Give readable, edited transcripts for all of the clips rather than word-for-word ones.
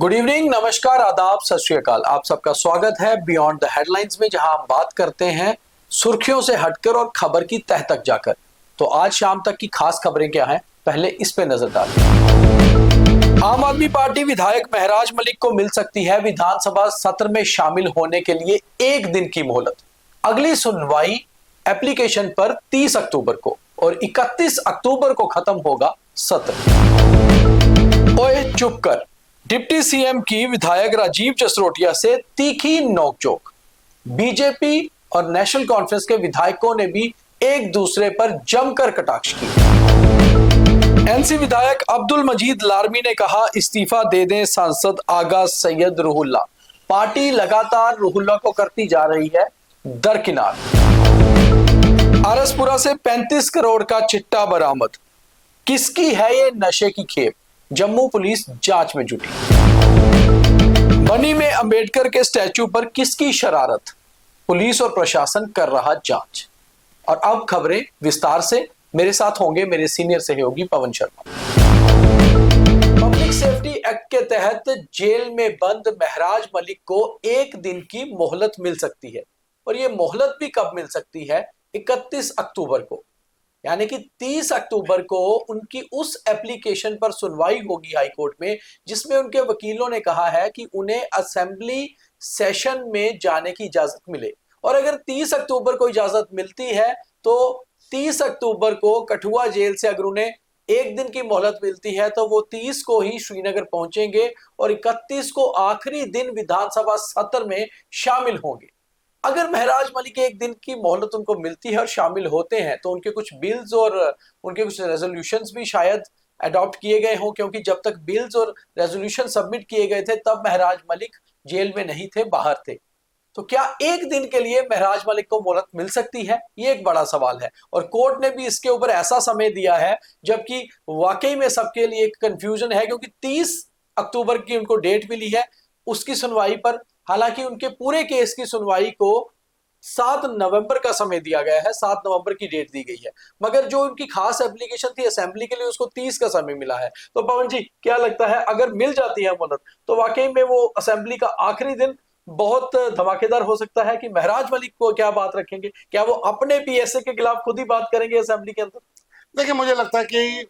Good evening, नमस्कार, आदाब, सत श्री अकाल। आप सबका स्वागत है बियॉन्ड द हेडलाइंस में, जहां हम बात करते हैं सुर्खियों से हटकर और खबर की तह तक जाकर। तो आज शाम तक की खास खबरें क्या हैं, पहले इस पे नजर डालें। आम आदमी पार्टी विधायक महराज मलिक को मिल सकती है विधानसभा सत्र में शामिल होने के लिए एक दिन की मोहलत। अगली सुनवाई एप्लीकेशन पर 30 अक्टूबर को और 31 अक्टूबर को खत्म होगा सत्र। ओए चुप कर, डिप्टी सीएम की विधायक राजीव जसरोटिया से तीखी नोकझोंक। बीजेपी और नेशनल कॉन्फ्रेंस के विधायकों ने भी एक दूसरे पर जमकर कटाक्ष की। एनसी विधायक अब्दुल मजीद लारमी ने कहा, इस्तीफा दे दें सांसद आगा सैयद रूहुल्लाह। पार्टी लगातार रूहुल्लाह को करती जा रही है दरकिनार। आरसपुरा से 35 करोड़ का चिट्टा बरामद। किसकी है ये नशे की खेप? जम्मू पुलिस जांच में जुटी। बनी में अंबेडकर के स्टैच्यू पर किसकी शरारत? पुलिस और प्रशासन कर रहा जांच। और अब खबरें विस्तार से। मेरे साथ होंगे मेरे सीनियर सहयोगी Pawan Sharma. Public safety act के तहत जेल में बंद महराज मलिक को एक दिन की मोहलत मिल सकती है। और यह मोहलत भी कब मिल सकती है? 31 अक्टूबर को, यानी कि 30 अक्टूबर को उनकी उस एप्लीकेशन पर सुनवाई होगी हाई कोर्ट में, जिसमें उनके वकीलों ने कहा है कि उन्हें असेंबली सेशन में जाने की इजाजत मिले। और अगर 30 अक्टूबर को इजाजत मिलती है तो 30 अक्टूबर को कठुआ जेल से अगर उन्हें एक दिन की मोहलत मिलती है तो वो 30 को ही श्रीनगर पहुंचेंगे और 31 को आखिरी दिन विधानसभा सत्र में शामिल होंगे। अगर महराज मलिक एक दिन की मोहलत उनको मिलती है और शामिल होते हैं तो उनके कुछ बिल्स और उनके कुछ रेजोल्यूशंस भी शायद अडॉप्ट किए गए हों, क्योंकि जब तक बिल्स और रेजोल्यूशन सबमिट किए गए थे तब महराज मलिक जेल में नहीं थे, बाहर थे। तो क्या एक दिन के लिए महराज मलिक को मोहलत मिल सकती है? ये एक बड़ा सवाल है। और कोर्ट ने भी इसके ऊपर ऐसा समय दिया है जबकि वाकई में सबके लिए एक कंफ्यूजन है, क्योंकि 30 अक्टूबर की उनको डेट मिली है उसकी सुनवाई पर। हालांकि उनके पूरे केस की सुनवाई को 7 नवंबर का समय दिया गया है, 7 नवंबर की डेट दी गई है, मगर जो उनकी खास एप्लीकेशन थी असेंबली के लिए उसको 30 का समय मिला है। तो पवन जी, क्या लगता है अगर मिल जाती है मोहलत तो वाकई में वो असेंबली का आखिरी दिन बहुत धमाकेदार हो सकता है कि महराज मलिक को क्या बात रखेंगे? क्या वो अपने पीएसए के खिलाफ खुद ही बात करेंगे असेंबली के अंदर? देखिए, मुझे लगता है कि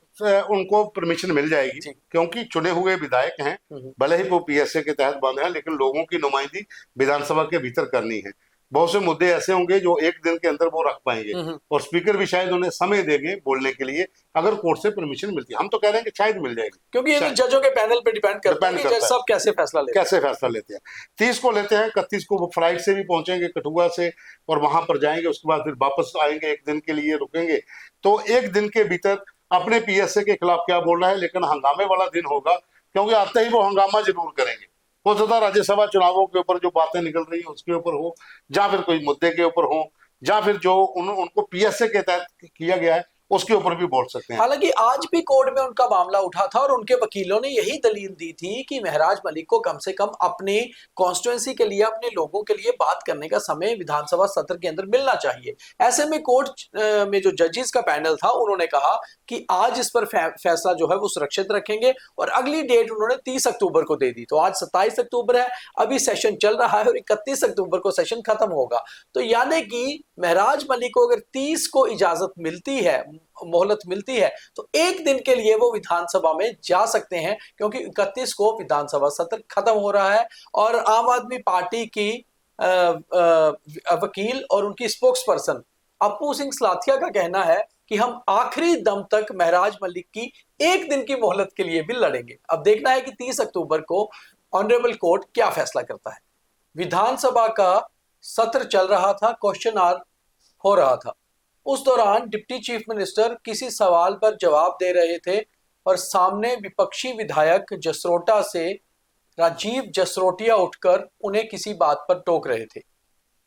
उनको परमिशन मिल जाएगी, क्योंकि चुने हुए विधायक हैं। भले ही वो पीएसए के तहत बंद हैं, लेकिन लोगों की नुमाइंदगी विधानसभा के भीतर करनी है। बहुत से मुद्दे ऐसे होंगे जो एक दिन के अंदर वो रख पाएंगे और स्पीकर भी शायद उन्हें समय देंगे बोलने के लिए, अगर कोर्ट से परमिशन मिलती है। हम तो कह रहे हैं कि शायद मिल जाएगी, क्योंकि ये जजों के पैनल पे डिपेंड करता है कि जज सब कैसे फैसला लेते हैं। 30 को लेते हैं, 31 को वो फ्लाइट से भी पहुंचेंगे कठुआ से और वहां पर जाएंगे, उसके बाद फिर वापस आएंगे, एक दिन के लिए रुकेंगे। तो एक दिन के भीतर अपने पीएसए के खिलाफ क्या बोलना है, लेकिन हंगामे वाला दिन होगा, क्योंकि आते ही वो हंगामा जरूर करेंगे। हो सकता है राज्यसभा चुनावों के ऊपर जो बातें निकल रही हैं उसके ऊपर हो, या फिर कोई मुद्दे के ऊपर हो, या फिर जो उनको पीएसए के तहत किया गया है उसके ऊपर भी बोल सकते हैं। हालांकि आज भी कोर्ट में उनका मामला उठा था और उनके वकीलों ने यही दलील दी थी कि महराज मलिक को कम से कम अपने कॉन्स्टिट्यूएंसी के लिए, अपने लोगों के लिए बात करने का समय विधानसभा सत्र के अंदर मिलना चाहिए। ऐसे में कोर्ट में जो जजेस का पैनल था उन्होंने कहा कि आज इस पर फैसला जो है वो सुरक्षित रखेंगे और अगली डेट उन्होंने 30 अक्टूबर को दे दी। तो आज 27 अक्टूबर है, अभी सेशन चल रहा है और 31 अक्टूबर को सेशन खत्म होगा। तो यानी कि महराज मलिक को अगर 30 को इजाजत मिलती है, मोहलत मिलती है, तो एक दिन के लिए वो विधानसभा में जा सकते हैं, क्योंकि 31 को विधानसभा सत्र खत्म हो रहा है। और आम आदमी पार्टी की वकील और उनकी स्पोक्स पर्सन अप्पू सिंह सलाथिया का कहना है कि हम आखिरी दम तक महराज मलिक की एक दिन की मोहलत के लिए भी लड़ेंगे। अब देखना है कि 30 अक्टूबर को ऑनरेबल कोर्ट क्या फैसला करता है। विधानसभा का सत्र चल रहा था, क्वेश्चन आवर हो रहा था। उस दौरान डिप्टी चीफ मिनिस्टर किसी सवाल पर जवाब दे रहे थे और सामने विपक्षी विधायक जसरोटा से राजीव जसरोटिया उठकर उन्हें किसी बात पर टोक रहे थे।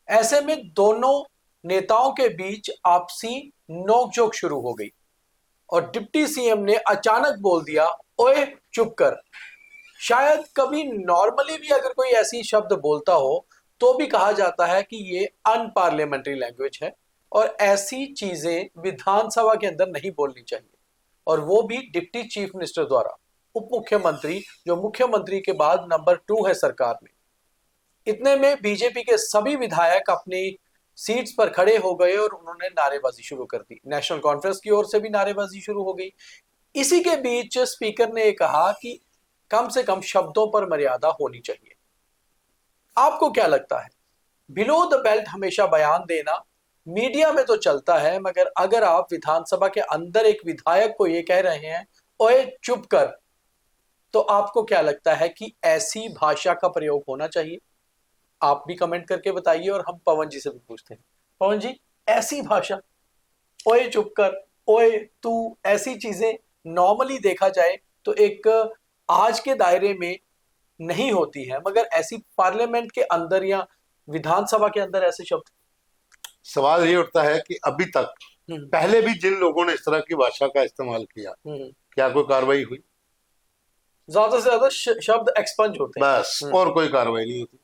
ऐसे में दोनों नेताओं के बीच आपसी नोकझोंक शुरू हो गई और डिप्टी सीएम ने अचानक बोल दिया, ओए चुप कर। शायद कभी नॉर्मली भी अगर कोई ऐसी शब्द बोलता हो तो भी कहा जाता है कि ये अनपार्लियामेंट्री लैंग्वेज है और ऐसी चीजें विधानसभा के अंदर नहीं बोलनी चाहिए, और वो भी डिप्टी चीफ मिनिस्टर द्वारा। उप मुख्यमंत्री, जो मुख्यमंत्री के बाद नंबर 2 है सरकार में। इतने में बीजेपी के सभी विधायक अपनी सीट्स पर खड़े हो गए और उन्होंने नारेबाजी शुरू कर दी। नेशनल कॉन्फ्रेंस की ओर से भी नारेबाजी शुरू हो गई। इसी के बीच स्पीकर ने कहा कि कम से कम शब्दों पर मर्यादा होनी चाहिए। आपको क्या लगता है, बिलो द बेल्ट हमेशा बयान देना मीडिया में तो चलता है, मगर अगर आप विधानसभा के अंदर एक विधायक को ये कह रहे हैं ओए चुप कर, तो आपको क्या लगता है कि ऐसी भाषा का प्रयोग होना चाहिए? आप भी कमेंट करके बताइए और हम पवन जी से भी पूछते हैं। पवन जी, ऐसी भाषा, ओए चुप कर, ओए तू, ऐसी चीजें नॉर्मली देखा जाए तो एक आज के दायरे में नहीं होती है, मगर ऐसी पार्लियामेंट के अंदर या विधानसभा के अंदर ऐसे शब्द। सवाल ये उठता है कि अभी तक पहले भी जिन लोगों ने इस तरह की भाषा का इस्तेमाल किया, क्या कोई कार्रवाई हुई? ज्यादा से ज्यादा शब्द एक्सपंज होते हैं, बस, और कोई कार्रवाई नहीं होती।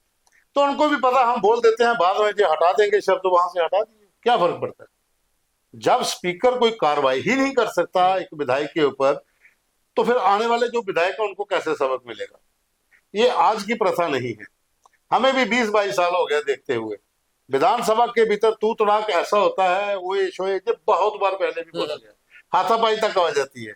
तो उनको भी पता, हम बोल देते हैं, बाद में जो हटा देंगे शब्द वहां से हटा दीजिए, क्या फर्क पड़ता है? जब स्पीकर कोई कार्रवाई ही नहीं कर सकता एक विधायक के ऊपर, तो फिर आने वाले जो विधायक है उनको कैसे सबक मिलेगा? ये आज की प्रथा नहीं है, हमें भी 20-22 साल हो गए देखते हुए। विधानसभा के भीतर तू तड़ाक ऐसा होता है, वो शोए बहुत बार पहले भी बोला गया, हाथापाई तक आ जाती है।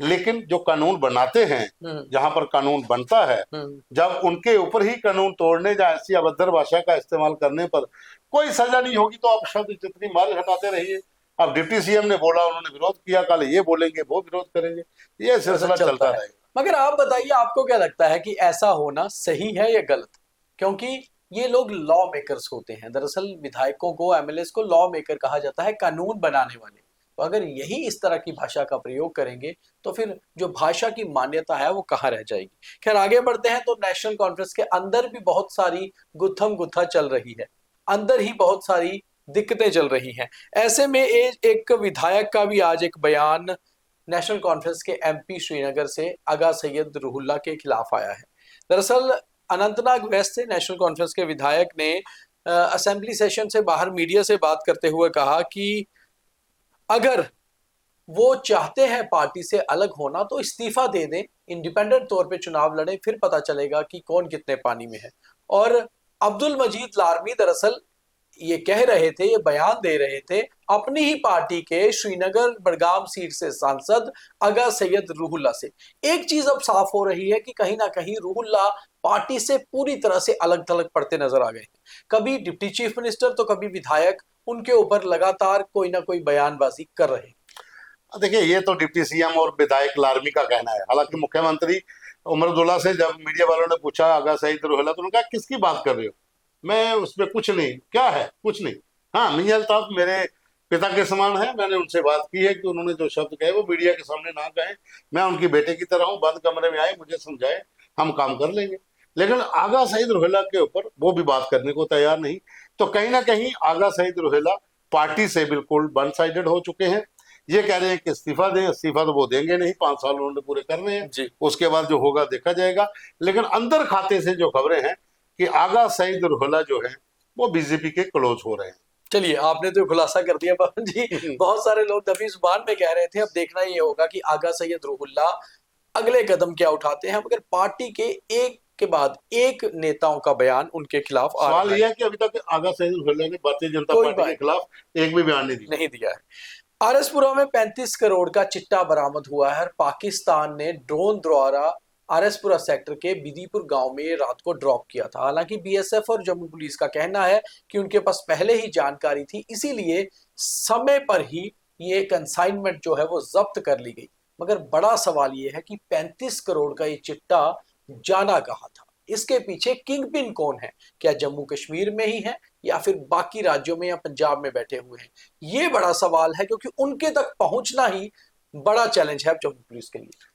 लेकिन जो कानून बनाते हैं, जहां पर कानून बनता है, जब उनके ऊपर ही कानून तोड़ने या ऐसी अभद्र भाषा का इस्तेमाल करने पर कोई सजा नहीं होगी, तो आप शब्द जितनी मार हटाते रहिए। अब डिप्टी सीएम ने बोला, उन्होंने विरोध किया, कल ये बोलेंगे, वो विरोध करेंगे, ये सिलसिला चलता रहेगा। मगर आप बताइए, आपको क्या लगता है कि ऐसा होना सही है या गलत? क्योंकि ये लोग लॉ मेकर्स होते हैं। दरअसल विधायकों को, एमएलएस को लॉ मेकर कहा जाता है, कानून बनाने वाले। तो अगर यही इस तरह की भाषा का प्रयोग करेंगे तो फिर जो भाषा की मान्यता है वो कहाँ रह जाएगी। खैर, आगे बढ़ते हैं। तो नेशनल कॉन्फ्रेंस के अंदर भी बहुत सारी गुत्थम गुत्था चल रही है, अंदर ही बहुत सारी दिक्कतें चल रही हैं। ऐसे में एक विधायक का भी आज एक बयान नेशनल कॉन्फ्रेंस के एमपी श्रीनगर से आगा सैयद रूहुल्लाह के खिलाफ आया है। दरअसल अनंतनाग वेस्ट से नेशनल कॉन्फ्रेंस के विधायक ने असेंबली सेशन से बाहर मीडिया से बात करते हुए कहा कि अगर वो चाहते हैं पार्टी से अलग होना तो इस्तीफा दे दें, इंडिपेंडेंट तौर पे चुनाव लड़ें, फिर पता चलेगा कि कौन कितने पानी में है। और अब्दुल मजीद लारमी दरअसल ये कह रहे थे, ये बयान दे रहे थे अपनी ही पार्टी के श्रीनगर बड़गाम सीट से सांसद आगा सैयद रूहुल्लाह से। एक चीज अब साफ हो रही है कि कहीं ना कहीं रूहुल्लाह पार्टी से पूरी तरह से अलग थलग पड़ते नजर आ गए हैं। कभी डिप्टी चीफ मिनिस्टर तो कभी विधायक उनके ऊपर लगातार कोई ना कोई बयानबाजी कर रहे हैं। देखिए, ये तो डिप्टी सीएम और विधायक लारमी का कहना है। हालांकि मुख्यमंत्री उमर अब्दुल्ला से जब मीडिया वालों ने पूछा आगा सैयद रूहुल्लाह, तो उन्होंने कहा किसकी बात कर रहे हो, मैं उसमें कुछ नहीं, क्या है, कुछ नहीं। हाँ, मियां अल्ताफ मेरे पिता के समान है, मैंने उनसे बात की है कि उन्होंने जो शब्द कहे वो मीडिया के सामने ना कहें। मैं उनकी बेटे की तरह हूँ, बंद कमरे में आए, मुझे समझाए, हम काम कर लेंगे। लेकिन आगा सैयद रूहुल्लाह के ऊपर वो भी बात करने को तैयार नहीं। तो कहीं ना कहीं आगा सैयद रूहुल्लाह पार्टी से बिल्कुल वन साइडेड हो चुके हैं। ये कह रहे हैं कि इस्तीफा दें, इस्तीफा तो वो देंगे नहीं, 5 साल उन्होंने पूरे करने हैं, उसके बाद जो होगा देखा जाएगा। लेकिन अंदर खाते से जो खबरें हैं कि आगा सैयद रूहुल्लाह जो है वो बीजेपी के क्लोज हो रहे हैं। चलिए, आपने तो खुलासा कर दिया पवन जी। बहुत सारे लोग दबी जुबान में कह रहे थे, अब देखना ये होगा कि आगा सैयद रूहुल्लाह अगले कदम क्या उठाते हैं। मगर पार्टी के एक के बाद एक नेताओं का बयान उनके खिलाफ आ रहा है। सवाल यह है कि अभी तक आगा सैयद रूहुल्लाह ने भारतीय जनता पार्टी के खिलाफ एक भी बयान नहीं दिया है। आरएसपुरा में 35 करोड़ का चिट्टा बरामद हुआ है। पाकिस्तान ने ड्रोन द्वारा आरएसपुरा सेक्टर के बिदीपुर गांव में रात को ड्रॉप किया था। हालांकि बीएसएफ और जम्मू पुलिस का कहना है कि उनके पास पहले ही जानकारी थी, इसीलिए समय पर ही ये कंसाइनमेंट जो है वो जब्त कर ली गई। मगर बड़ा सवाल ये है कि 35 करोड़ का ये चिट्टा जाना कहाँ था, इसके पीछे किंग पिन कौन है? क्या जम्मू कश्मीर में ही है या फिर बाकी राज्यों में या पंजाब में बैठे हुए हैं? ये बड़ा सवाल है, क्योंकि उनके तक पहुंचना ही बड़ा चैलेंज है जम्मू पुलिस के लिए।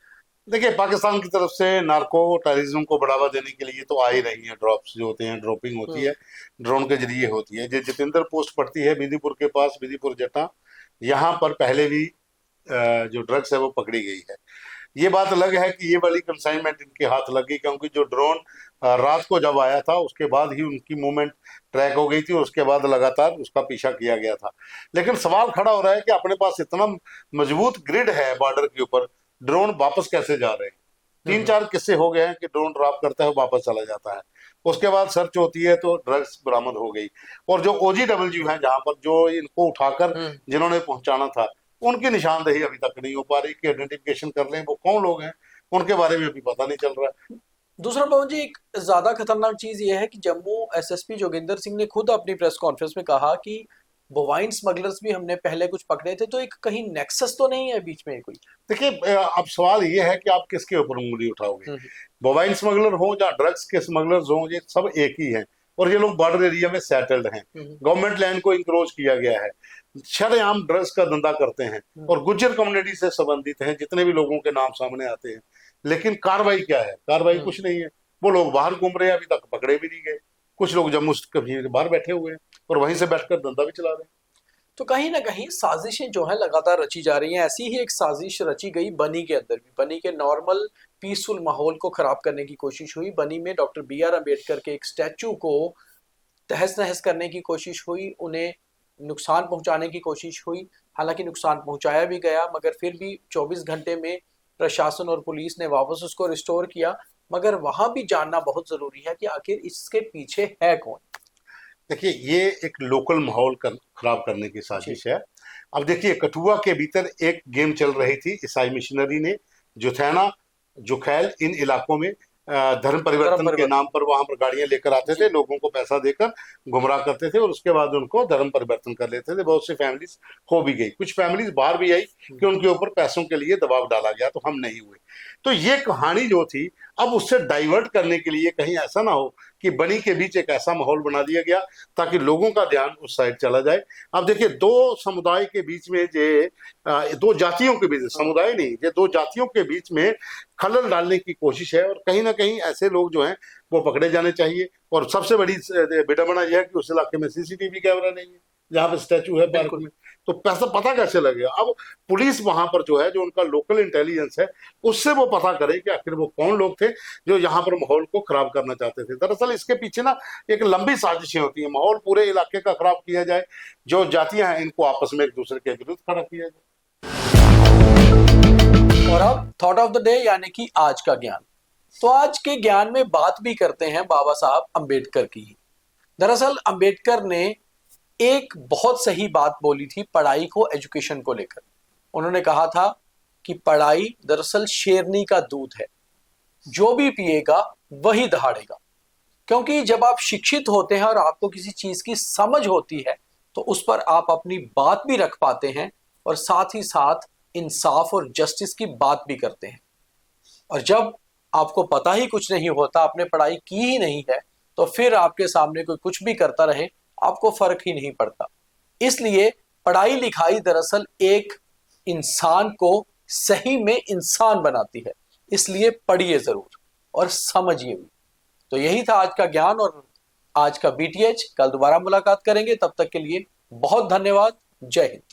देखिए, पाकिस्तान की तरफ से नार्को टेररिज्म को बढ़ावा देने के लिए तो आ ही रही है, ड्रॉप्स जो होते हैं, ड्रॉपिंग होती है, ड्रोन के जरिए होती है। जो जितेंद्र पोस्ट पड़ती है बिदीपुर के पास, बिदीपुर जटा, यहाँ पर पहले भी जो ड्रग्स है वो पकड़ी गई है। ये बात अलग है कि ये वाली कंसाइनमेंट इनके हाथ लगी, क्योंकि जो ड्रोन रात को जब आया था उसके बाद ही उनकी मूवमेंट ट्रैक हो गई थी और उसके बाद लगातार उसका पीछा किया गया था। लेकिन सवाल खड़ा हो रहा है कि अपने पास इतना मजबूत ग्रिड है बॉर्डर के ऊपर, ड्रोन वापस कैसे जा रहे हैं? 3-4 किस्से हो गए हैं कि ड्रोन ड्रॉप करता है वापस चला जाता है, उसके बाद सर्च होती है तो ड्रग्स बरामद हो गई। और जो OGW है जहां पर जो इनको उठाकर जिन्होंने पहुंचाना था, उनकी निशानदेही अभी तक नहीं हो पा रही कि आइडेंटिफिकेशन कर लें वो कौन लोग हैं, उनके बारे में अभी पता नहीं चल रहा है। दूसरा पवन जी, एक ज्यादा खतरनाक चीज ये है कि जम्मू एसएसपी जोगिंदर सिंह ने खुद अपनी प्रेस कॉन्फ्रेंस में कहा कि बोवाइन स्मगलर्स भी हमने पहले कुछ पकड़े थे, तो एक कहीं नेक्सस तो नहीं है बीच में कोई? देखिए, अब सवाल ये है कि आप किसके ऊपर उंगली उठाओगे। मोबाइल स्मगलर हो या ड्रग्स के स्मगलर्स हो, ये सब एक ही हैं और ये लोग बॉर्डर एरिया में सेटल्ड हैं। गवर्नमेंट लैंड को इंक्रोच किया गया है, शरेआम ड्रग्स का धंधा करते हैं और गुज्जर कम्युनिटी से संबंधित हैं जितने भी लोगों के नाम सामने आते हैं। लेकिन कार्रवाई क्या है? कार्रवाई कुछ नहीं है। वो लोग बाहर घूम रहे हैं, अभी तक पकड़े भी नहीं गए। कुछ लोग जम्मू कश्मीर बाहर बैठे हुए हैं और वहीं से बैठकर धंधा भी चला रहे हैं। तो कहीं ना कहीं साजिशें जो है लगातार रची जा रही हैं। ऐसी ही एक साजिश रची गई बनी के अंदर भी। बनी के नॉर्मल पीसफुल माहौल को खराब करने की कोशिश हुई। बनी में डॉक्टर BR अम्बेडकर के एक स्टैचू को तहस नहस करने की कोशिश हुई, उन्हें नुकसान पहुंचाने की कोशिश हुई। हालांकि नुकसान पहुंचाया भी गया, मगर फिर भी 24 घंटे में प्रशासन और पुलिस ने वापस उसको रिस्टोर किया। मगर वहां भी जानना बहुत जरूरी है कि आखिर इसके पीछे है कौन। देखिए, ये एक लोकल माहौल खराब करने की साजिश है। अब देखिए, कठुआ के भीतर एक गेम चल रही थी ईसाई मिशनरी ने, जुथैना, जुखैल, इन इलाकों में धर्म परिवर्तन के नाम पर वहां पर गाड़ियां लेकर आते थे, लोगों को पैसा देकर गुमराह करते थे और उसके बाद उनको धर्म परिवर्तन कर लेते थे। बहुत सी फैमिलीज हो भी गई, कुछ फैमिलीज बाहर भी आई कि उनके ऊपर पैसों के लिए दबाव डाला गया तो हम नहीं हुए। तो ये कहानी जो थी, अब उससे डाइवर्ट करने के लिए कहीं ऐसा ना हो कि बनी के बीच एक ऐसा माहौल बना दिया गया ताकि लोगों का ध्यान उस साइड चला जाए। अब देखिए, दो समुदाय के बीच में दो जातियों के बीच, समुदाय नहीं, ये दो जातियों के बीच में खलल डालने की कोशिश है और कहीं ना कहीं ऐसे लोग जो हैं वो पकड़े जाने चाहिए। और सबसे बड़ी विडंबना यह है कि उस इलाके में CCTV कैमरा नहीं है जहां पर स्टैचू है पार्क में, तो पैसा पता कैसे लगेगा? अब पुलिस वहां पर जो है, जो उनका लोकल इंटेलिजेंस है, उससे वो पता करे कि आखिर वो कौन लोग थे जो यहाँ पर माहौल को खराब करना चाहते थे। दरअसल इसके पीछे ना एक लंबी साजिशें होती हैं, माहौल पूरे इलाके का खराब किया जाए, जो जातियां हैं इनको आपस में एक दूसरे के विरुद्ध खड़ा किया जाए। और अब थॉट ऑफ द डे, यानी कि आज का ज्ञान। तो आज के ज्ञान में बात भी करते हैं बाबा साहब अम्बेडकर की। दरअसल अम्बेडकर ने एक बहुत सही बात बोली थी पढ़ाई को, एजुकेशन को लेकर। उन्होंने कहा था कि पढ़ाई दरअसल शेरनी का दूध है, जो भी पिएगा वही दहाड़ेगा। क्योंकि जब आप शिक्षित होते हैं और आपको किसी चीज की समझ होती है तो उस पर आप अपनी बात भी रख पाते हैं और साथ ही साथ इंसाफ और जस्टिस की बात भी करते हैं। और जब आपको पता ही कुछ नहीं होता, आपने पढ़ाई की ही नहीं है, तो फिर आपके सामने कोई कुछ भी करता रहे, आपको फर्क ही नहीं पड़ता। इसलिए पढ़ाई लिखाई दरअसल एक इंसान को सही में इंसान बनाती है। इसलिए पढ़िए जरूर और समझिए भी। तो यही था आज का ज्ञान और आज का BTH। कल दोबारा मुलाकात करेंगे, तब तक के लिए बहुत धन्यवाद। जय हिंद।